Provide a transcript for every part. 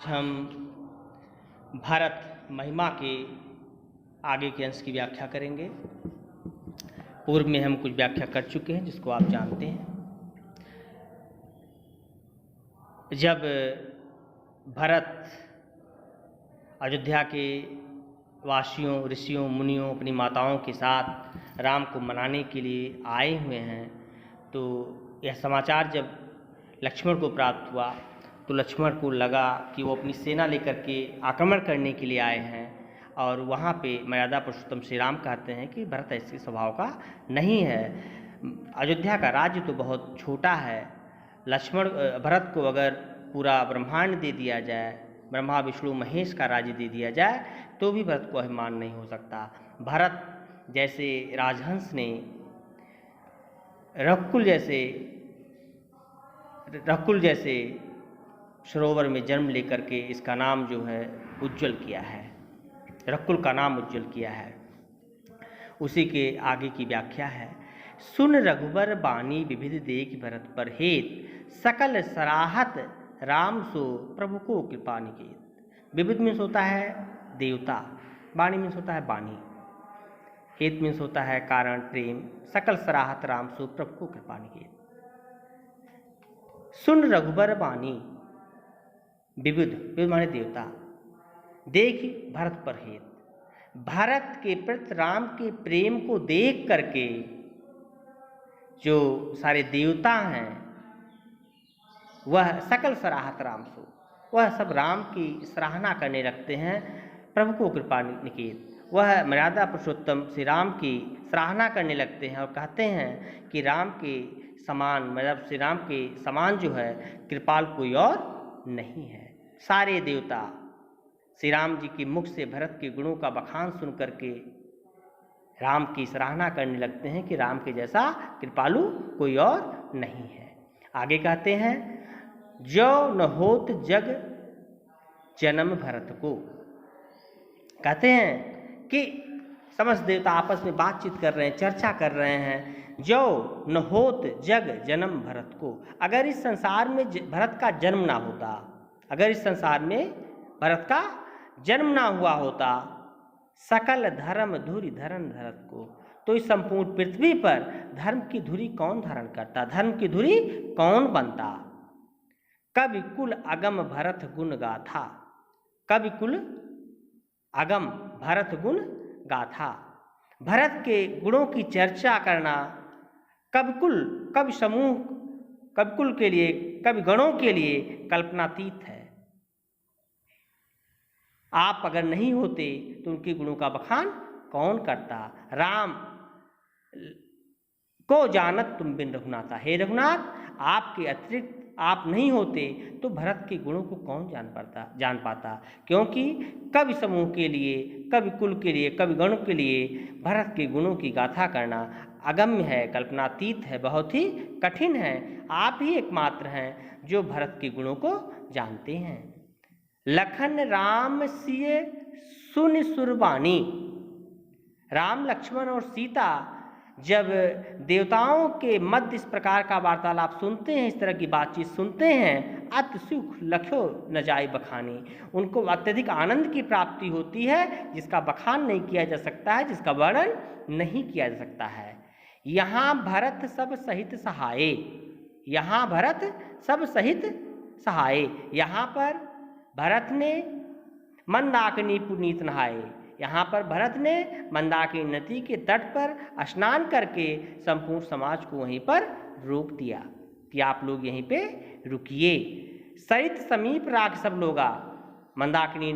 हम भारत महिमा के आगे के अंश की व्याख्या करेंगे। पूर्व में हम कुछ व्याख्या कर चुके हैं जिसको आप जानते हैं। जब भरत अयोध्या के वासियों, ऋषियों, मुनियों, अपनी माताओं के साथ राम को मनाने के लिए आए हुए हैं, तो यह समाचार जब लक्ष्मण को प्राप्त हुआ तो लक्ष्मण को लगा कि वो अपनी सेना लेकर के आक्रमण करने के लिए आए हैं। और वहाँ पे मर्यादा पुरुषोत्तम श्री राम कहते हैं कि भरत ऐसे स्वभाव का नहीं है। अयोध्या का राज्य तो बहुत छोटा है। भरत को अगर पूरा ब्रह्मांड दे दिया जाए, ब्रह्मा विष्णु महेश का राज्य दे दिया जाए, तो भी भरत को अभिमान नहीं हो सकता। भरत जैसे राजहंस ने रकुल जैसे सरोवर में जन्म लेकर के इसका नाम जो है उज्जवल किया है, रकुल का नाम उज्जवल किया है। उसी के आगे की व्याख्या है। सुन रघुबर बानी विविध देख भरत पर हेत, सकल सराहत राम सो प्रभु को कृपा निकेत। विविध मीन्स होता है देवता, बानी मीन्स होता है बानी, हेत मीन्स होता है कारण, प्रेम। सकल सराहत राम सो प्रभु को कृपा निकेत। सुन रघुबर बानी, विविध माने देवता, देख भरत पर हेत, भरत के प्रति राम के प्रेम को देख करके जो सारे देवता हैं वह सकल सराहत राम सो, वह सब राम की सराहना करने लगते हैं। प्रभु को कृपा निकेत, वह मर्यादा पुरुषोत्तम श्री राम की सराहना करने लगते हैं और कहते हैं कि राम के समान, मतलब श्री राम के समान जो है कृपाल कोई और नहीं है। सारे देवता श्री राम जी के मुख से भरत के गुणों का बखान सुन करके राम की सराहना करने लगते हैं कि राम के जैसा कृपालु कोई और नहीं है। आगे कहते हैं, जो न होत जग जन्म भरत को। कहते हैं कि समस्त देवता आपस में बातचीत कर रहे हैं, चर्चा कर रहे हैं। जो न होत जग जन्म भरत को, अगर इस संसार में भरत का जन्म ना होता, अगर इस संसार में भरत का जन्म ना हुआ होता, सकल धर्म धुरि धरण भरत को, तो इस संपूर्ण पृथ्वी पर धर्म की धुरी कौन धारण करता, धर्म की धुरी कौन बनता। कवि कुल अगम भरत गुण गाथा, कवि कुल अगम भरत गुण गाथा, भरत के गुणों की चर्चा करना कवि समूह, कवि कुल के लिए, कवि गणों के लिए कल्पनातीत है। आप अगर नहीं होते तो उनके गुणों का बखान कौन करता। राम को जानत तुम बिन रघुनाथा, हे रघुनाथ आपके अतिरिक्त आप नहीं होते तो भरत के गुणों को कौन जान पाता। क्योंकि कवि समूह के लिए, कवि कुल के लिए, कवि गणों के लिए भरत के गुणों की गाथा करना अगम्य है, कल्पनातीत है, बहुत ही कठिन है। आप ही एकमात्र हैं जो भरत के गुणों को जानते हैं। लखन राम सिय सुन सुरबानी, राम, लक्ष्मण और सीता जब देवताओं के मध्य इस प्रकार का वार्तालाप सुनते हैं, इस तरह की बातचीत सुनते हैं, अति सुख लख्यो न जाए बखानी, उनको अत्यधिक आनंद की प्राप्ति होती है जिसका बखान नहीं किया जा सकता है, जिसका वर्णन नहीं किया जा सकता है। यहाँ भरत सब सहित सहाय, यहाँ भरत सब सहित सहाय, यहाँ पर भरत ने मंदाकिनी पुनीत नहाए, यहाँ पर भरत ने मंदाकिनी नदी के तट पर स्नान करके संपूर्ण समाज को वहीं पर रोक दिया कि आप लोग यहीं पे रुकिए। सरित समीप राख सब लोगा, मंदाकिनी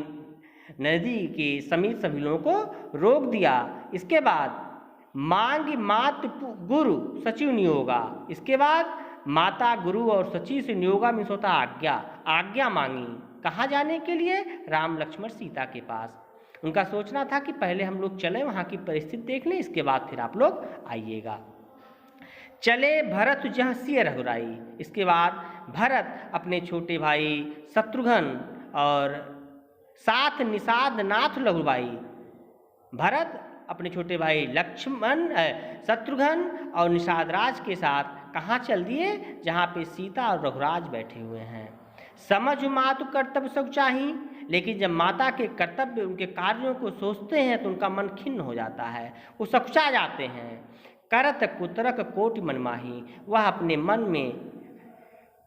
नदी के समीप सभी लोगों को रोक दिया। इसके बाद मांग मात गुरु सचिव नियोगा, इसके बाद माता, गुरु और सचिव से नियोगा मीन्स होता आज्ञा मांगी। कहाँ जाने के लिए? राम, लक्ष्मण, सीता के पास। उनका सोचना था कि पहले हम लोग चलें, वहाँ की परिस्थिति देख लें, इसके बाद फिर आप लोग आइएगा। चले भरत जहाँ सिय रघुराई, इसके बाद भरत अपने छोटे भाई शत्रुघ्न और साथ निषाद नाथ लघुबाई, भरत अपने छोटे भाई लक्ष्मण, शत्रुघ्न और निषाद राज के साथ कहाँ चल दिए? जहाँ पे सीता और रघुराज बैठे हुए हैं। समझ मातु कर्तव्य सब चाही, लेकिन जब माता के कर्तव्य उनके कार्यों को सोचते हैं तो उनका मन खिन्न हो जाता है, वो सकुचा जाते हैं। करत कुतरक कोटि मनमाही, वह अपने मन में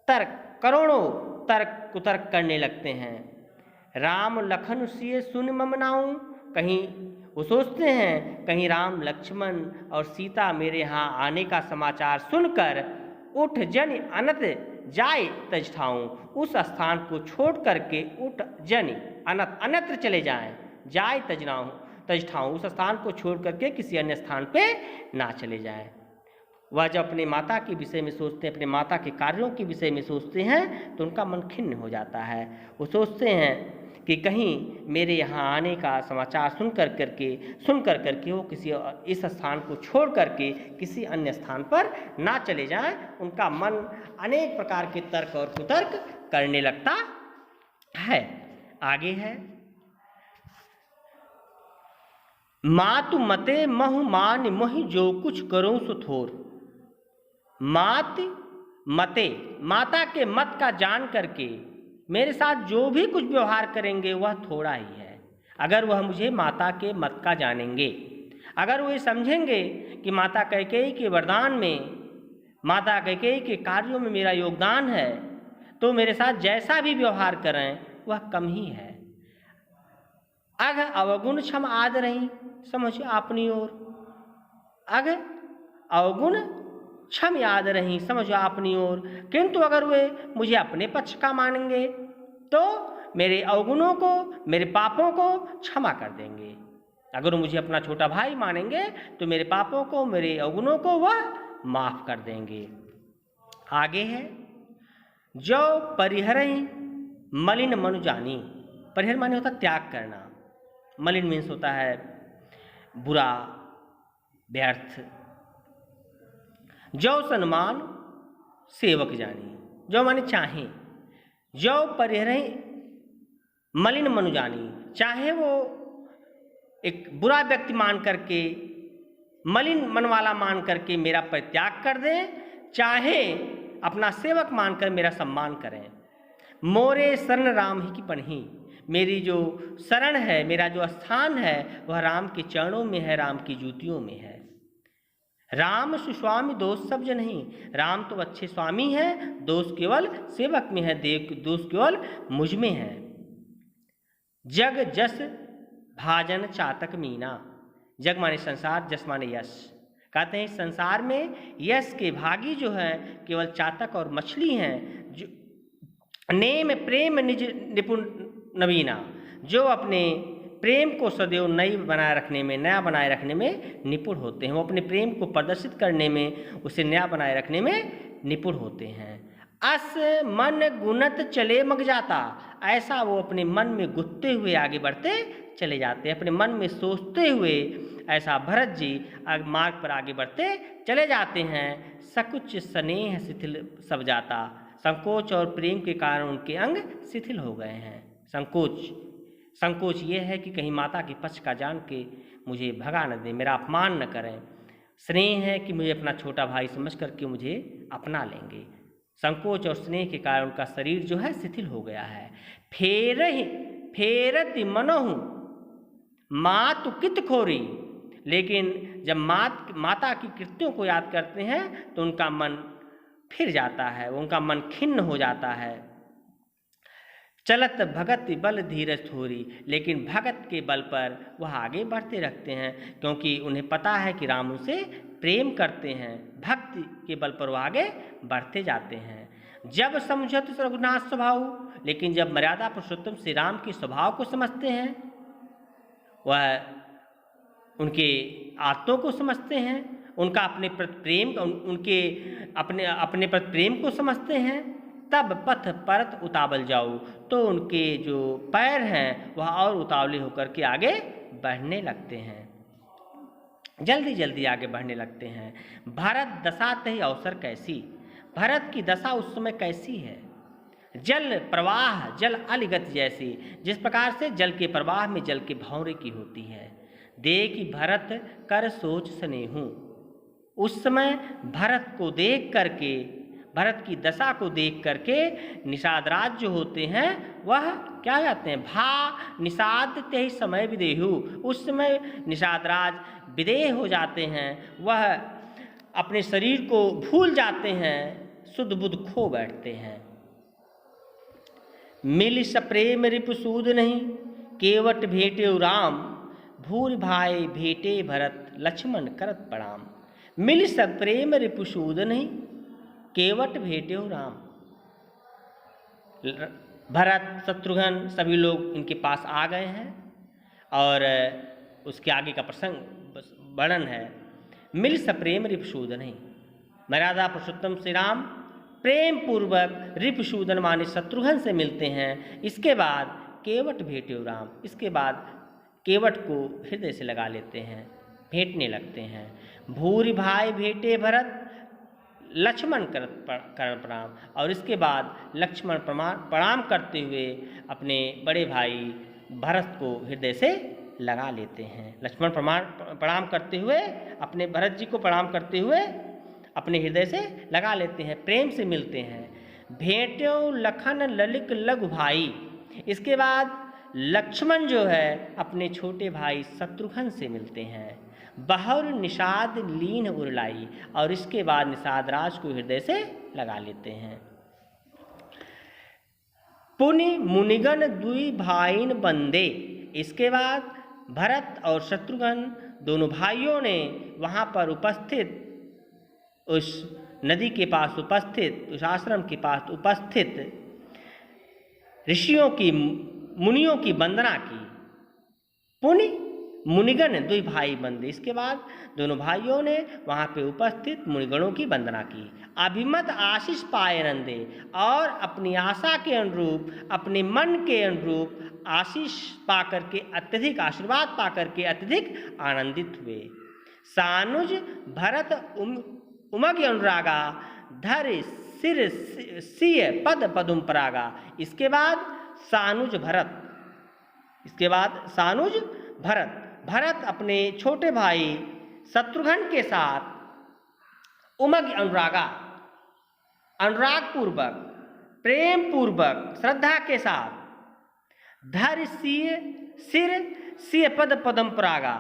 करोड़ों तर्क कुतर्क करने लगते हैं। राम लखन सिय सुन मम नाऊं, कहीं वो सोचते हैं कहीं राम लक्ष्मण और सीता मेरे यहाँ आने का समाचार सुनकर उठ जन अनत जाए तज ठाऊं, उस स्थान को छोड़ करके उठ जन अनत अन्यत्र चले जाएं, जाए तज ठाऊं, उस स्थान को छोड़ करके किसी अन्य स्थान पे ना चले जाएं। वह जब अपने माता के विषय में सोचते हैं, अपने माता के कार्यों के विषय में सोचते हैं तो उनका मन खिन्न हो जाता है। वो सोचते हैं कि कहीं मेरे यहाँ आने का समाचार सुन कर करके वो किसी इस स्थान को छोड़ करके किसी अन्य स्थान पर ना चले जाएं। उनका मन अनेक प्रकार के तर्क और कुतर्क करने लगता है। आगे है, मातु मते महु मान मोहि जो कुछ करूं सो थोर। मात मते, माता के मत का जान करके मेरे साथ जो भी कुछ व्यवहार करेंगे वह थोड़ा ही है। अगर वह मुझे माता के मत का जानेंगे, अगर वो ये समझेंगे कि माता कैकेयी के वरदान में, माता कैकेयी के कार्यों में मेरा योगदान है, तो मेरे साथ जैसा भी व्यवहार करें वह कम ही है। अघ अवगुण क्षम आद रही, समझ अपनी ओर। अघ अवगुण क्षम याद रही, समझो अपनी ओर। किंतु अगर वे मुझे अपने पक्ष का मानेंगे तो मेरे अवगुणों को, मेरे पापों को क्षमा कर देंगे। अगर वो मुझे अपना छोटा भाई मानेंगे तो मेरे पापों को, मेरे अवगुणों को वह माफ कर देंगे। आगे है, जो परिहरई मलिन मनु जानी। परिहर माने होता त्याग करना, मलिन मीन्स होता है बुरा, व्यर्थ। जो सन्मान सेवक जानी, जो माने चाहे, जो परिहरई मलिन मनु जानी, चाहे वो एक बुरा व्यक्ति मान करके, मलिन मन वाला मान करके मेरा परित्याग कर दें, चाहे अपना सेवक मानकर मेरा सम्मान करें। मोरे शरण राम ही की पन्ही, मेरी जो शरण है, मेरा जो स्थान है वह राम के चरणों में है, राम की जूतियों में है। राम सुस्वामी दोष सब जन नहीं, राम तो अच्छे स्वामी हैं, दोष केवल सेवक में है, दोष केवल मुझ में है। जग जस भाजन चातक मीना, जग माने संसार, जस माने यश। कहते हैं संसार में यश के भागी जो है केवल चातक और मछली हैं। जो नेम प्रेम निज निपुण नवीना, जो अपने प्रेम को सदैव नया बनाए रखने में निपुण होते हैं। वो अपने प्रेम को प्रदर्शित करने में, उसे नया बनाए रखने में निपुण होते हैं। अस मन गुणत चले मग जाता, ऐसा वो अपने मन में गुथते हुए आगे बढ़ते चले जाते हैं। अपने मन में सोचते हुए ऐसा भरत जी मार्ग पर आगे बढ़ते चले जाते हैं। सकुच स्नेह शिथिल सब जाता, संकोच और प्रेम के कारण उनके अंग शिथिल हो गए हैं। संकोच ये है कि कहीं माता के पक्ष का जान के मुझे भगा न दे, मेरा अपमान न करें। स्नेह है कि मुझे अपना छोटा भाई समझ करके मुझे अपना लेंगे। संकोच और स्नेह के कारण उनका शरीर जो है शिथिल हो गया है। फेरति मनहु मातु कित खोरी, लेकिन जब माता की कृत्यों को याद करते हैं तो उनका मन फिर जाता है, उनका मन खिन्न हो जाता है। चलत भगत बल धीरज थोरी, लेकिन भगत के बल पर वह आगे बढ़ते रखते हैं, क्योंकि उन्हें पता है कि राम उनसे प्रेम करते हैं। भक्ति के बल पर वह आगे बढ़ते जाते हैं। जब समझत रघुनाथ स्वभाव, लेकिन जब मर्यादा पुरुषोत्तम श्री राम के स्वभाव को समझते हैं, वह उनके आत्तों को समझते हैं, उनका अपने प्रति प्रेम, उनके अपने प्रति प्रेम को समझते हैं, तब पथ परत उतावल जाऊँ, तो उनके जो पैर हैं वह और उतावले होकर के आगे बढ़ने लगते हैं, जल्दी जल्दी आगे बढ़ने लगते हैं। भरत दशा तहि अवसर कैसी, भरत की दशा उस समय कैसी है। जल प्रवाह जल अलिगत जैसी, जिस प्रकार से जल के प्रवाह में जल के भंवरे की होती है। देखि भरत कर सोच स्नेहू, उस समय भरत को देख करके भरत की दशा को देख करके निषाद राज जो होते हैं वह क्या कहते हैं, भा निषाद ते ही समय विदेहु, उस समय निषाद राज विदेह हो जाते हैं, वह अपने शरीर को भूल जाते हैं, शुद्ध बुद्ध खो बैठते हैं। मिल सप्रेम रिपुसूद नहीं केवट भेटे राम, भूर भाई भेटे भरत लक्ष्मण करत प्रणाम। मिल सप्रेम रिपुसूद नहीं केवट भेटे राम। भरत शत्रुघ्न सभी लोग इनके पास आ गए हैं और उसके आगे का प्रसंग वर्णन है। मिल सप्रेम रिपुसूदन नहीं, मर्यादा पुरुषोत्तम श्री राम प्रेम पूर्वक रिपुसूदन माने शत्रुघ्न से मिलते हैं। इसके बाद केवट भेटे राम, इसके बाद केवट को हृदय से लगा लेते हैं, भेंटने लगते हैं। भूरि भाई भेटे भरत लक्ष्मण कर प्रणाम, और इसके बाद लक्ष्मण प्रणाम करते हुए अपने बड़े भाई भरत को हृदय से लगा लेते हैं। लक्ष्मण प्रणाम करते हुए अपने भरत जी को प्रणाम करते हुए अपने हृदय से लगा लेते हैं, प्रेम से मिलते हैं। भेंट्यो लखन ललिक लघु भाई, इसके बाद लक्ष्मण जो है अपने छोटे भाई शत्रुघ्न से मिलते हैं। बहुर निषाद लीन उरलाई, और इसके बाद निषाद राज को हृदय से लगा लेते हैं। पुनि मुनिगण दुई भाईन बंदे, इसके बाद भरत और शत्रुघ्न दोनों भाइयों ने वहाँ पर उपस्थित उस नदी के पास उपस्थित, उस आश्रम के पास उपस्थित ऋषियों की मुनियों की वंदना की। पुनि मुनिगण दुई भाई बंदे, इसके बाद दोनों भाइयों ने वहाँ पे उपस्थित मुनिगणों की वंदना की। अभिमत आशीष पाए नंदे, और अपनी आशा के अनुरूप, अपने मन के अनुरूप आशीष पाकर के अत्यधिक आशीर्वाद पाकर के अत्यधिक आनंदित हुए। सानुज भरत उमग अनुरागा, धर सिर सिय पद पदुम परागा, इसके बाद सानुज भरत, इसके बाद सानुज भरत, भरत अपने छोटे भाई शत्रुघ्न के साथ उमग अनुरागा, अनुराग पूर्वक, प्रेम पूर्वक, श्रद्धा के साथ, धर सिर सिय पद पदम परागा,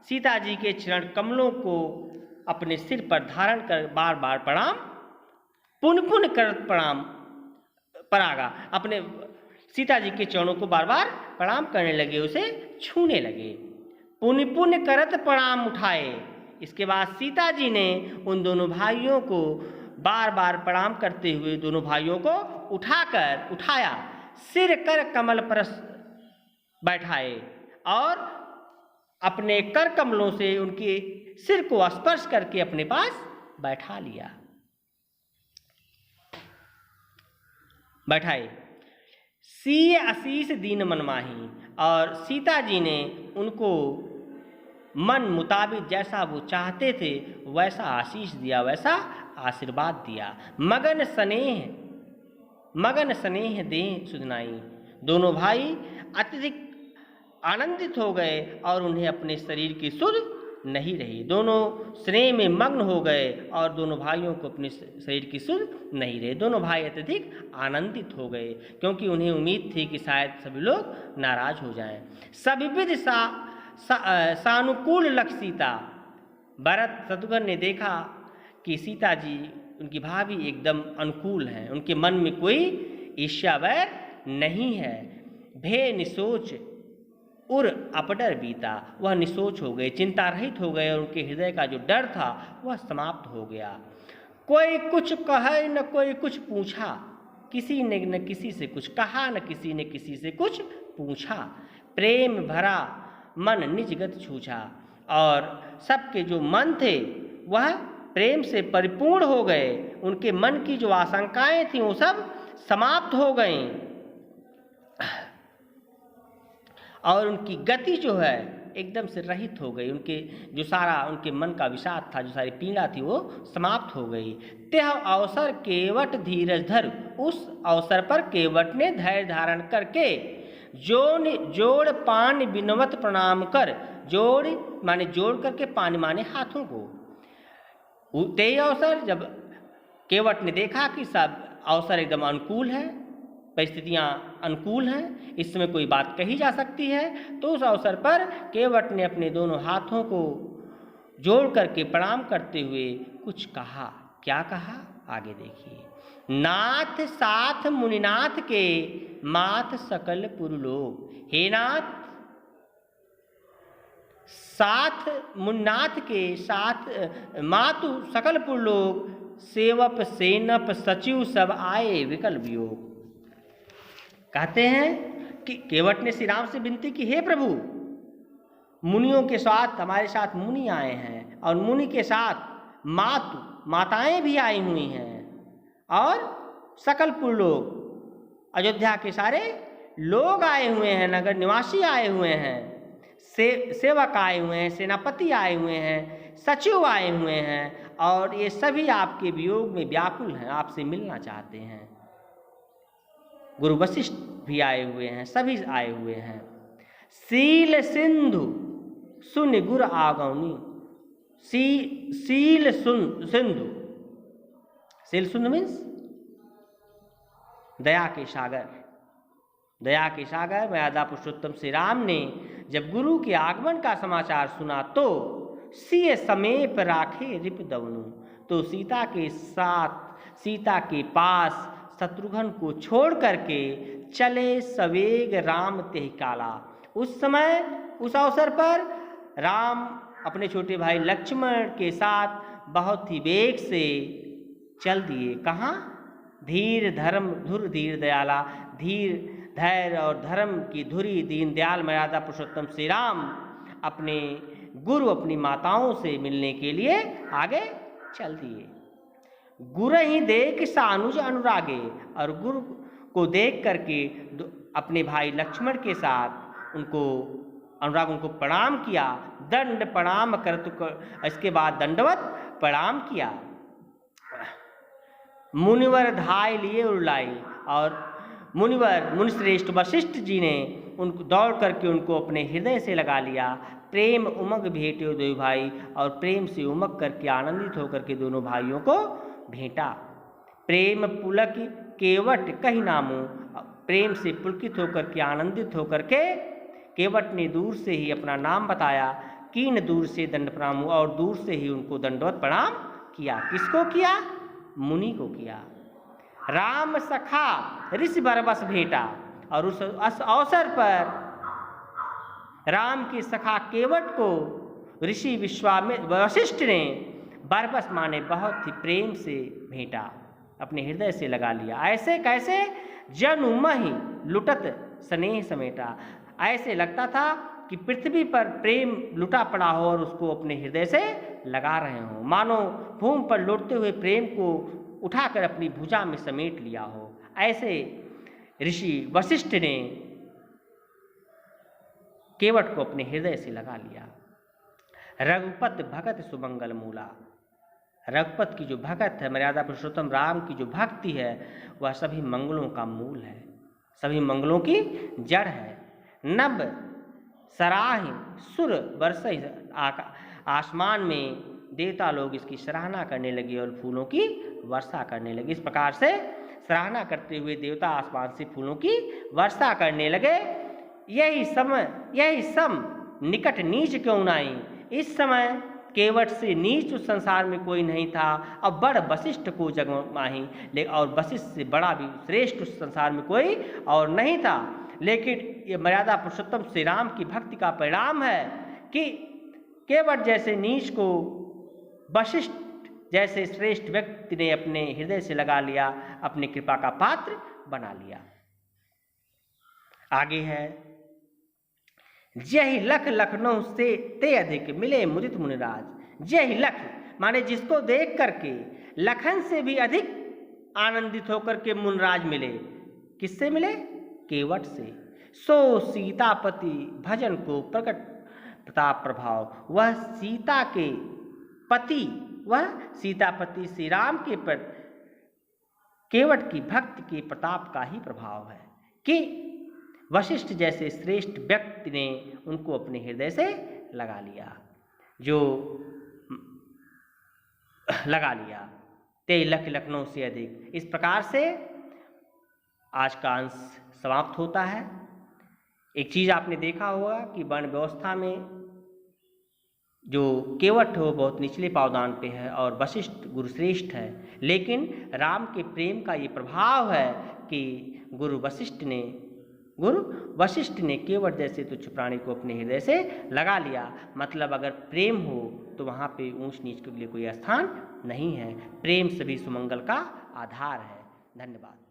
सीता जी के चरण कमलों को अपने सिर पर धारण कर बार बार प्रणाम, पुन पुन कर प्रणाम परागा, अपने सीता जी के चरणों को बार बार प्रणाम करने लगे, उसे छूने लगे। पुण्य पुण्य करत प्रणाम उठाए, इसके बाद सीता जी ने उन दोनों भाइयों को बार बार प्रणाम करते हुए दोनों भाइयों को उठाया, सिर कर कमल पर बैठाए, और अपने कर कमलों से उनके सिर को स्पर्श करके अपने पास बैठाए। सीय आशीष दीन मनमाही, और सीता जी ने उनको मन मुताबिक जैसा वो चाहते थे वैसा आशीष दिया, वैसा आशीर्वाद दिया। मगन स्नेह दे सुधनाई, दोनों भाई अत्यधिक आनंदित हो गए और उन्हें अपने शरीर की सुध नहीं रही। दोनों स्नेह में मग्न हो गए और दोनों भाइयों को अपने शरीर की सुध नहीं रही। दोनों भाई अत्यधिक आनंदित हो गए क्योंकि उन्हें उम्मीद थी कि शायद सभी लोग नाराज हो जाएं। सविविध सानुकूल लक्ष्य सीता, भरत शत्रुघ्न ने देखा कि सीता जी उनकी भाभी एकदम अनुकूल हैं, उनके मन में कोई ईर्ष्या वैर नहीं है। भे निसोच उर अपडर बीता, वह निसोच हो गए, चिंता रहित हो गए और उनके हृदय का जो डर था वह समाप्त हो गया। कोई कुछ कहे न कोई कुछ पूछा, किसी ने न किसी से कुछ कहा न किसी ने किसी से कुछ पूछा। प्रेम भरा मन निजगत छूछा, और सबके जो मन थे वह प्रेम से परिपूर्ण हो गए। उनके मन की जो आशंकाएं थीं वो सब समाप्त हो गईं और उनकी गति जो है एकदम से रहित हो गई। उनके जो सारा उनके मन का विषाद था, जो सारी पीड़ा थी वो समाप्त हो गई। तेह अवसर केवट धीरज धर, उस अवसर पर केवट ने धैर्य धारण करके जोड़ पान बिनवत प्रणाम कर, जोड़ माने जोड़ करके, पानी माने हाथों को। ते अवसर जब केवट ने देखा कि सब अवसर एकदम अनुकूल है, परिस्थितियां अनुकूल हैं, इस समय कोई बात कही जा सकती है। तो उस अवसर पर केवट ने अपने दोनों हाथों को जोड़ करके प्रणाम करते हुए कुछ कहा। क्या कहा, आगे देखिए। नाथ साथ मुनिनाथ के माथ सकल पुरलोक। हे नाथ, साथ मुनिनाथ के साथ मातु सकल पुरलोक, सेवक सेनप सचिव सब आए विकल वियोग। कहते हैं कि केवट ने श्री राम से विनती की, हे प्रभु, मुनियों के साथ हमारे साथ मुनि आए हैं और मुनि के साथ माताएं भी आई हुई हैं और सकल पुरलोक, अयोध्या के सारे लोग आए हुए हैं, नगर निवासी आए हुए हैं, सेवक आए हुए हैं, सेनापति आए हुए हैं, सचिव आए हुए हैं और ये सभी आपके वियोग में व्याकुल हैं, आपसे मिलना चाहते हैं। गुरु वशिष्ठ भी आए हुए हैं, सभी आए हुए हैं। सील सिंधु सुन गुर आगौनी। सील सिंधु, सील सिंधु मीन्स दया के सागर। दया के सागर मर्यादा पुरुषोत्तम श्री राम ने जब गुरु के आगमन का समाचार सुना तो सिय समेप राखे रिप दवनु, तो सीता के साथ, सीता के पास शत्रुघ्न को छोड़ करके चले सवेग राम तेह काला। उस समय, उस अवसर पर राम अपने छोटे भाई लक्ष्मण के साथ बहुत ही वेग से चल दिए। कहाँ? धीर धर्म धुर धीर दयाला। धीर, धैर्य और धर्म की धुरी दीनदयाल मर्यादा पुरुषोत्तम श्री राम अपने गुरु, अपनी माताओं से मिलने के लिए आगे चल दिए। गुरु ही देख सानुज अनुरागे, और गुरु को देख करके अपने भाई लक्ष्मण के साथ उनको अनुराग, उनको प्रणाम किया। दंड प्रणाम कर, इसके बाद दंडवत प्रणाम किया। मुनिवर धाय लिए उरुलाई, और मुनिवर मुनिश्रेष्ठ वशिष्ठ जी ने उनको दौड़ करके उनको अपने हृदय से लगा लिया। प्रेम उमंग भेटे दो भाई, और प्रेम से उमग करके आनंदित होकर के दोनों भाइयों को भेंटा। प्रेम पुलक केवट कही नामू, प्रेम से पुलकित होकर के, आनंदित होकर के केवट ने दूर से ही अपना नाम बताया। कीन दूर से दंड प्रणाम, और दूर से ही उनको दंडवत प्रणाम किया। किसको किया? मुनि को किया। राम सखा ऋषि बरबस भेटा, और उस अवसर पर राम के सखा केवट को ऋषि वशिष्ठ ने बरबस माने बहुत ही प्रेम से भेंटा, अपने हृदय से लगा लिया। ऐसे कैसे? जनु महि लुटत स्नेह समेटा। ऐसे लगता था कि पृथ्वी पर प्रेम लुटा पड़ा हो और उसको अपने हृदय से लगा रहे हो, मानो भूमि पर लुटते हुए प्रेम को उठाकर अपनी भुजा में समेट लिया हो। ऐसे ऋषि वशिष्ठ ने केवट को अपने हृदय से लगा लिया। रघुपत भगत सुमंगल मूला। रघुपत की जो भगत है, मर्यादा पुरुषोत्तम राम की जो भक्ति है, वह सभी मंगलों का मूल है, सभी मंगलों की जड़ है। नभ सराहि सुर बरसई, आसमान में देवता लोग इसकी सराहना करने लगे और फूलों की वर्षा करने लगे। इस प्रकार से सराहना करते हुए देवता आसमान से फूलों की वर्षा करने लगे। यही सम निकट नीच क्यों नाई। इस समय केवट से नीच उस संसार में कोई नहीं था। अब बड़ वशिष्ठ को जग माही, और वशिष्ठ से बड़ा भी श्रेष्ठ उस संसार में कोई और नहीं था। लेकिन ये मर्यादा पुरुषोत्तम श्री राम की भक्ति का परिणाम है कि केवट जैसे नीच को वशिष्ठ जैसे श्रेष्ठ व्यक्ति ने अपने हृदय से लगा लिया, अपनी कृपा का पात्र बना लिया। आगे है, जय लख लखनऊ से ते अधिक मिले मुदित मुनिराज। जय लख माने जिसको देख करके लखन से भी अधिक आनंदित होकर के मुनिराज मिले। किससे मिले? केवट से। सो सीतापति भजन को प्रकट प्रताप प्रभाव। वह सीता के पति, वह सीतापति श्री राम के प्रति केवट की भक्ति के प्रताप का ही प्रभाव है कि वशिष्ठ जैसे श्रेष्ठ व्यक्ति ने उनको अपने हृदय से लगा लिया, जो लगा लिया। ते लख लखनऊ से अधिक। इस प्रकार से आज का अंश समाप्त होता है। एक चीज़ आपने देखा होगा कि वर्ण व्यवस्था में जो केवट है वो बहुत निचले पावदान पे है और वशिष्ठ गुरुश्रेष्ठ है, लेकिन राम के प्रेम का ये प्रभाव है कि गुरु वशिष्ठ ने केवट जैसे तुच्छ प्राणी को अपने हृदय से लगा लिया। मतलब अगर प्रेम हो तो वहाँ पे ऊंच नीच के लिए कोई स्थान नहीं है। प्रेम सभी सुमंगल का आधार है। धन्यवाद।